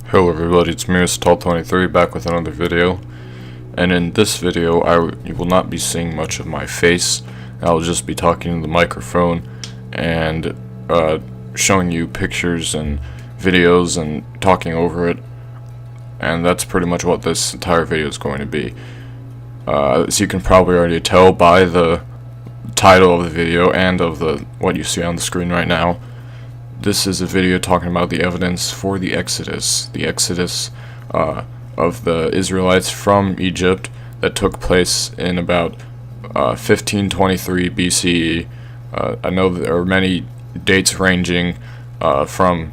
Hello everybody, it's Tall23 back with another video, and in this video you will not be seeing much of my face. I'll just be talking to the microphone and showing you pictures and videos and talking over it, and that's pretty much what this entire video is going to be. As you can probably already tell by the title of the video and of what you see on the screen right now, this is a video talking about the evidence for the Exodus of the Israelites from Egypt that took place in about 1523 BCE. I know that there are many dates ranging from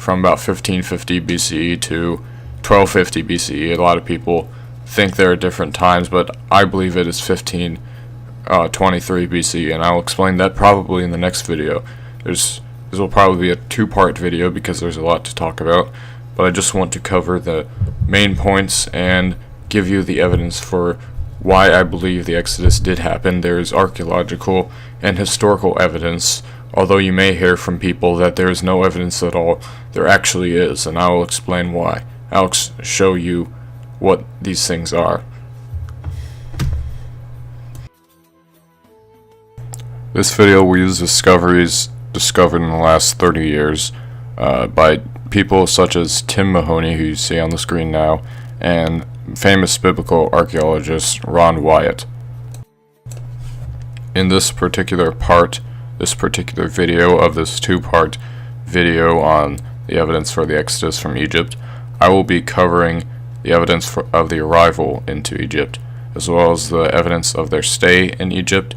about 1550 BCE to 1250 BCE. A lot of people think there are different times, but I believe it is 1523 BCE, and I'll explain that probably in the next video. This will probably be a two-part video because there's a lot to talk about, but I just want to cover the main points and give you the evidence for why I believe the Exodus did happen. There is archaeological and historical evidence, although you may hear from people that there is no evidence at all. There actually is, and I will explain why. I'll show you what these things are. This video will use discoveries discovered in the last 30 years by people such as Tim Mahoney, who you see on the screen now, and famous biblical archaeologist Ron Wyatt. In this particular video of this two-part video on the evidence for the Exodus from Egypt, I will be covering the evidence of the arrival into Egypt, as well as the evidence of their stay in Egypt,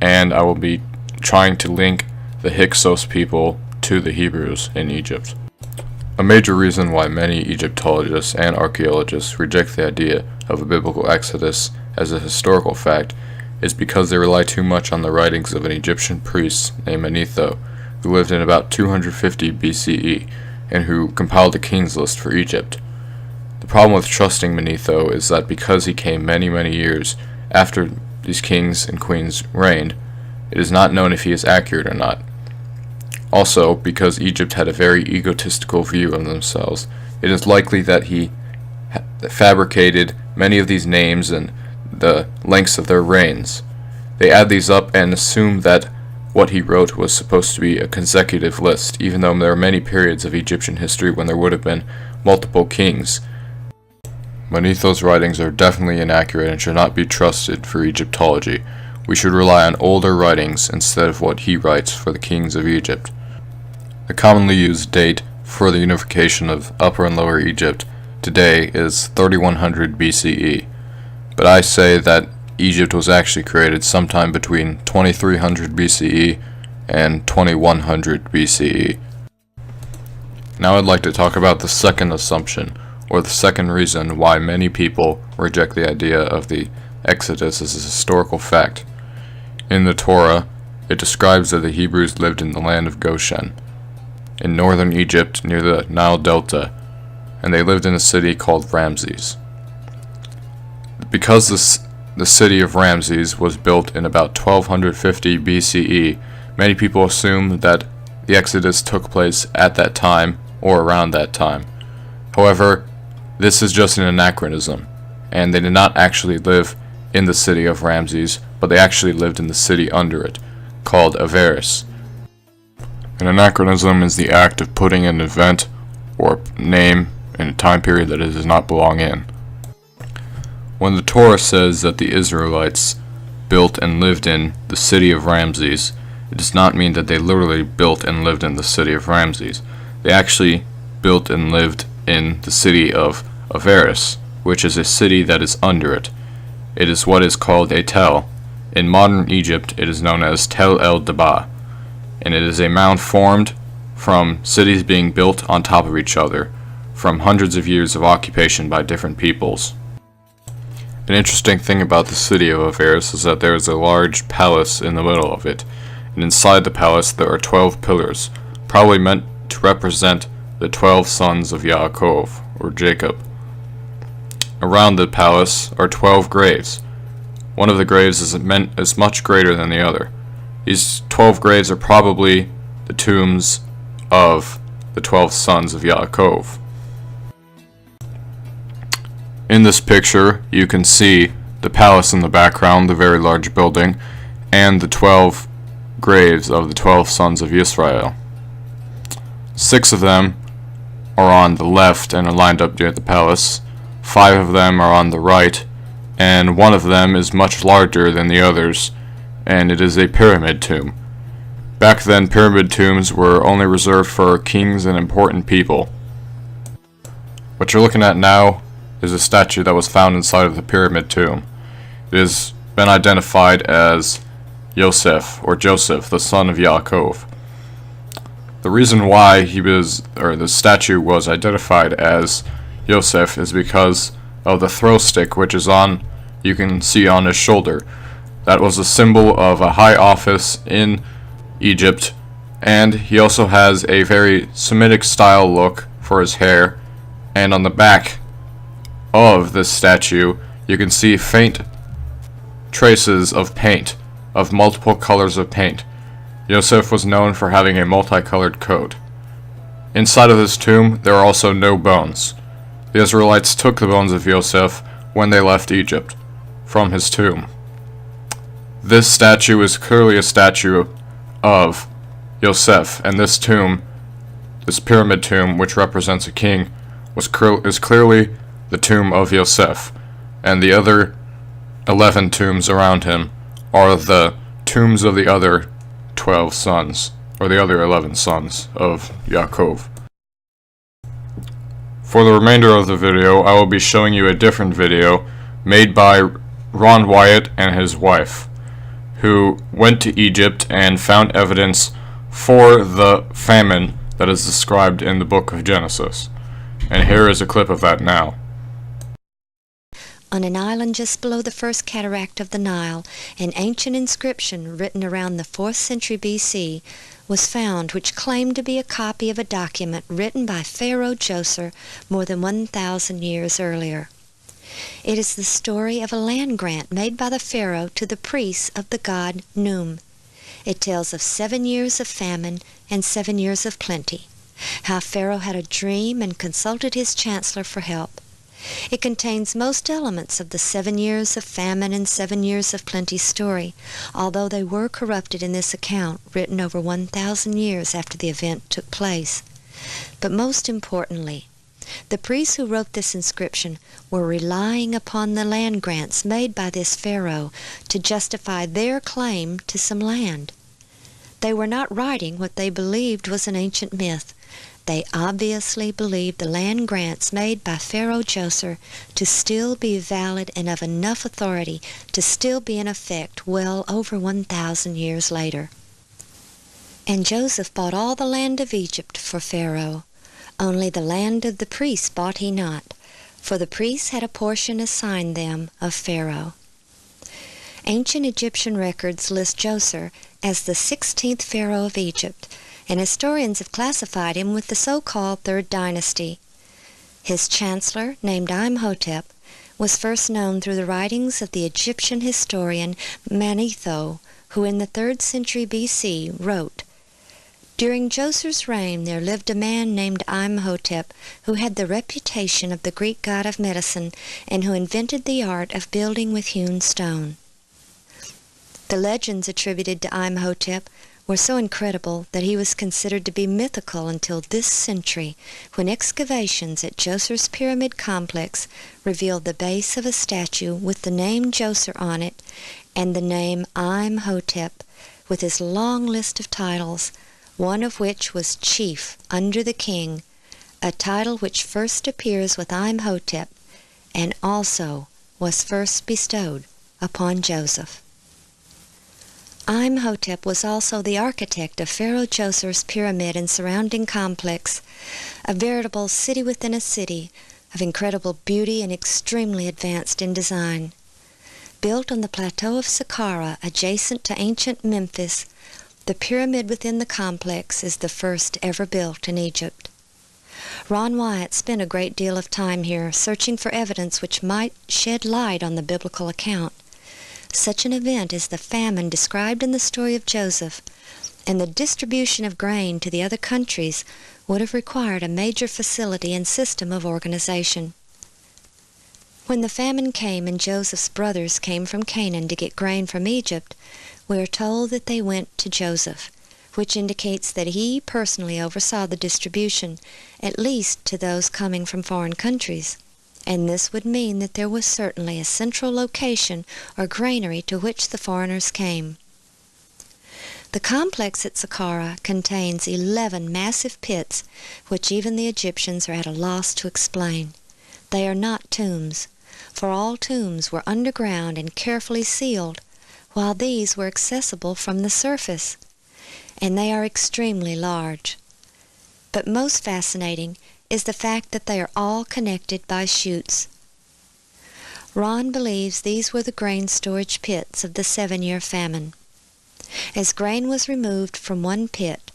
and I will be trying to link the Hyksos people to the Hebrews in Egypt. A major reason why many Egyptologists and archaeologists reject the idea of a biblical exodus as a historical fact is because they rely too much on the writings of an Egyptian priest named Manetho, who lived in about 250 BCE and who compiled a king's list for Egypt. The problem with trusting Manetho is that because he came many years after these kings and queens reigned, it is not known if he is accurate or not. Also, because Egypt had a very egotistical view of themselves, it is likely that he fabricated many of these names and the lengths of their reigns. They add these up and assume that what he wrote was supposed to be a consecutive list, even though there are many periods of Egyptian history when there would have been multiple kings. Manetho's writings are definitely inaccurate and should not be trusted for Egyptology. We should rely on older writings instead of what he writes for the kings of Egypt. The commonly used date for the unification of Upper and Lower Egypt today is 3100 BCE, but I say that Egypt was actually created sometime between 2300 BCE and 2100 BCE. Now I'd like to talk about the second assumption, or the second reason why many people reject the idea of the Exodus as a historical fact. In the Torah, it describes that the Hebrews lived in the land of Goshen, in northern Egypt near the Nile Delta, and they lived in a city called Ramses. Because the city of Ramses was built in about 1250 BCE, many people assume that the Exodus took place at that time or around that time. However, this is just an anachronism, and they did not actually live in the city of Ramses, but they actually lived in the city under it, called Avaris. An anachronism is the act of putting an event or name in a time period that it does not belong in. When the Torah says that the Israelites built and lived in the city of Ramses, it does not mean that they literally built and lived in the city of Ramses. They actually built and lived in the city of Avaris, which is a city that is under it. It is what is called a tel. In modern Egypt, it is known as Tel el-Daba, and it is a mound formed from cities being built on top of each other from hundreds of years of occupation by different peoples. An interesting thing about the city of Avaris is that there is a large palace in the middle of it, and inside the palace there are 12 pillars, probably meant to represent the 12 sons of Yaakov, or Jacob. Around the palace are 12 graves. One of the graves is much greater than the other. These 12 graves are probably the tombs of the 12 sons of Yaakov. In this picture, you can see the palace in the background, the very large building, and the 12 graves of the 12 sons of Israel. 6 of them are on the left and are lined up near the palace. 5 of them are on the right, and 1 of them is much larger than the others, and it is a pyramid tomb. Back then, pyramid tombs were only reserved for kings and important people. What you're looking at now is a statue that was found inside of the pyramid tomb. It has been identified as Yoseph, or Joseph, the son of Yaakov. The reason why the statue was identified as Yoseph is because of the throw stick which is you can see on his shoulder. That was a symbol of a high office in Egypt, and he also has a very Semitic style look for his hair, and on the back of this statue you can see faint traces of paint, of multiple colors of paint. Yosef was known for having a multicolored coat. Inside of this tomb there are also no bones. The Israelites took the bones of Yosef when they left Egypt from his tomb. This statue is clearly a statue of Yosef, and this tomb, this pyramid tomb which represents a king, is clearly the tomb of Yosef, and the other 11 tombs around him are the tombs of the other 12 sons, or the other 11 sons of Yaakov. For the remainder of the video, I will be showing you a different video made by Ron Wyatt and his wife, who went to Egypt and found evidence for the famine that is described in the book of Genesis. And here is a clip of that now. On an island just below the first cataract of the Nile, an ancient inscription written around the 4th century BC was found which claimed to be a copy of a document written by Pharaoh Joseph more than 1,000 years earlier. It is the story of a land grant made by the Pharaoh to the priests of the god Num. It tells of 7 years of famine and 7 years of plenty, how Pharaoh had a dream and consulted his chancellor for help. It contains most elements of the 7 years of famine and 7 years of plenty story, although they were corrupted in this account written over 1,000 years after the event took place. But most importantly, the priests who wrote this inscription were relying upon the land grants made by this Pharaoh to justify their claim to some land. They were not writing what they believed was an ancient myth. They obviously believed the land grants made by Pharaoh Joseph to still be valid and of enough authority to still be in effect well over 1,000 years later. And Joseph bought all the land of Egypt for Pharaoh. Only the land of the priests bought he not, for the priests had a portion assigned them of Pharaoh. Ancient Egyptian records list Joseph as the 16th Pharaoh of Egypt, and historians have classified him with the so-called Third Dynasty. His chancellor, named Imhotep, was first known through the writings of the Egyptian historian Manetho, who in the 3rd century BC wrote, "During Joseph's reign there lived a man named Imhotep, who had the reputation of the Greek god of medicine, and who invented the art of building with hewn stone." The legends attributed to Imhotep were so incredible that he was considered to be mythical until this century, when excavations at Joseph's pyramid complex revealed the base of a statue with the name Joseph on it and the name Imhotep, with his long list of titles, one of which was chief under the king, a title which first appears with Imhotep and also was first bestowed upon Joseph. Imhotep was also the architect of Pharaoh Joseph's pyramid and surrounding complex, a veritable city within a city of incredible beauty and extremely advanced in design. Built on the plateau of Saqqara adjacent to ancient Memphis, the pyramid within the complex is the first ever built in Egypt. Ron Wyatt spent a great deal of time here searching for evidence which might shed light on the biblical account. Such an event as the famine described in the story of Joseph and the distribution of grain to the other countries would have required a major facility and system of organization. When the famine came and Joseph's brothers came from Canaan to get grain from Egypt, we are told that they went to Joseph, which indicates that he personally oversaw the distribution, at least to those coming from foreign countries. And this would mean that there was certainly a central location or granary to which the foreigners came. The complex at Saqqara contains 11 massive pits, which even the Egyptians are at a loss to explain. They are not tombs, for all tombs were underground and carefully sealed, while these were accessible from the surface, and they are extremely large. But most fascinating is the fact that they are all connected by chutes. Ron believes these were the grain storage pits of the 7-year famine. As grain was removed from one pit,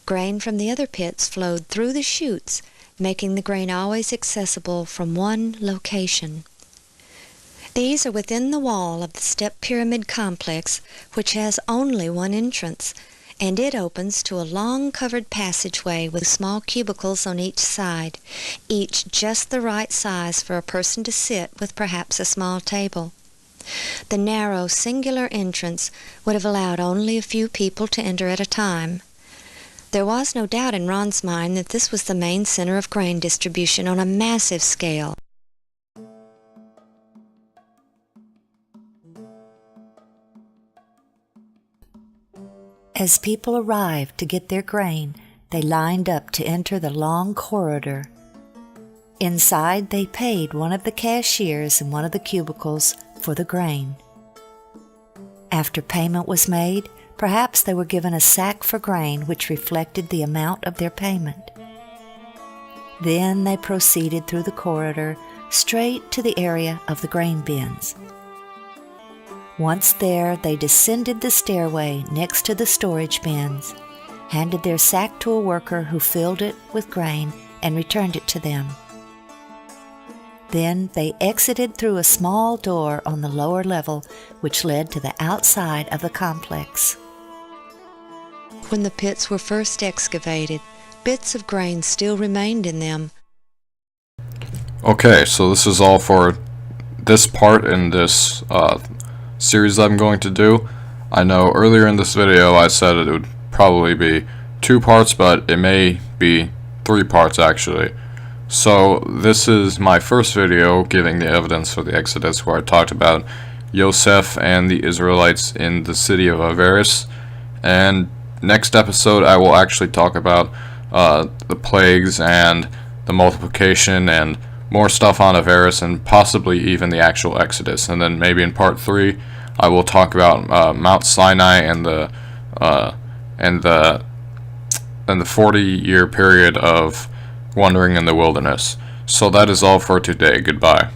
grain from the other pits flowed through the chutes, making the grain always accessible from one location. These are within the wall of the step pyramid complex, which has only one entrance, and it opens to a long covered passageway with small cubicles on each side, each just the right size for a person to sit with perhaps a small table. The narrow, singular entrance would have allowed only a few people to enter at a time. There was no doubt in Ron's mind that this was the main center of grain distribution on a massive scale. As people arrived to get their grain, they lined up to enter the long corridor. Inside, they paid one of the cashiers in one of the cubicles for the grain. After payment was made, perhaps they were given a sack for grain which reflected the amount of their payment. Then they proceeded through the corridor straight to the area of the grain bins. Once there, they descended the stairway next to the storage bins, handed their sack to a worker who filled it with grain and returned it to them. Then they exited through a small door on the lower level, which led to the outside of the complex. When the pits were first excavated, bits of grain still remained in them. Okay, so this is all for this part in this series I'm going to do. I know earlier in this video I said it would probably be 2 parts, but it may be 3 parts actually. So this is my first video giving the evidence for the Exodus, where I talked about Yoseph and the Israelites in the city of Avaris. And next episode I will actually talk about the plagues and the multiplication and more stuff on Avaris, and possibly even the actual Exodus. And then maybe in part 3 I will talk about Mount Sinai and the 40-year period of wandering in the wilderness. So that is all for today. Goodbye.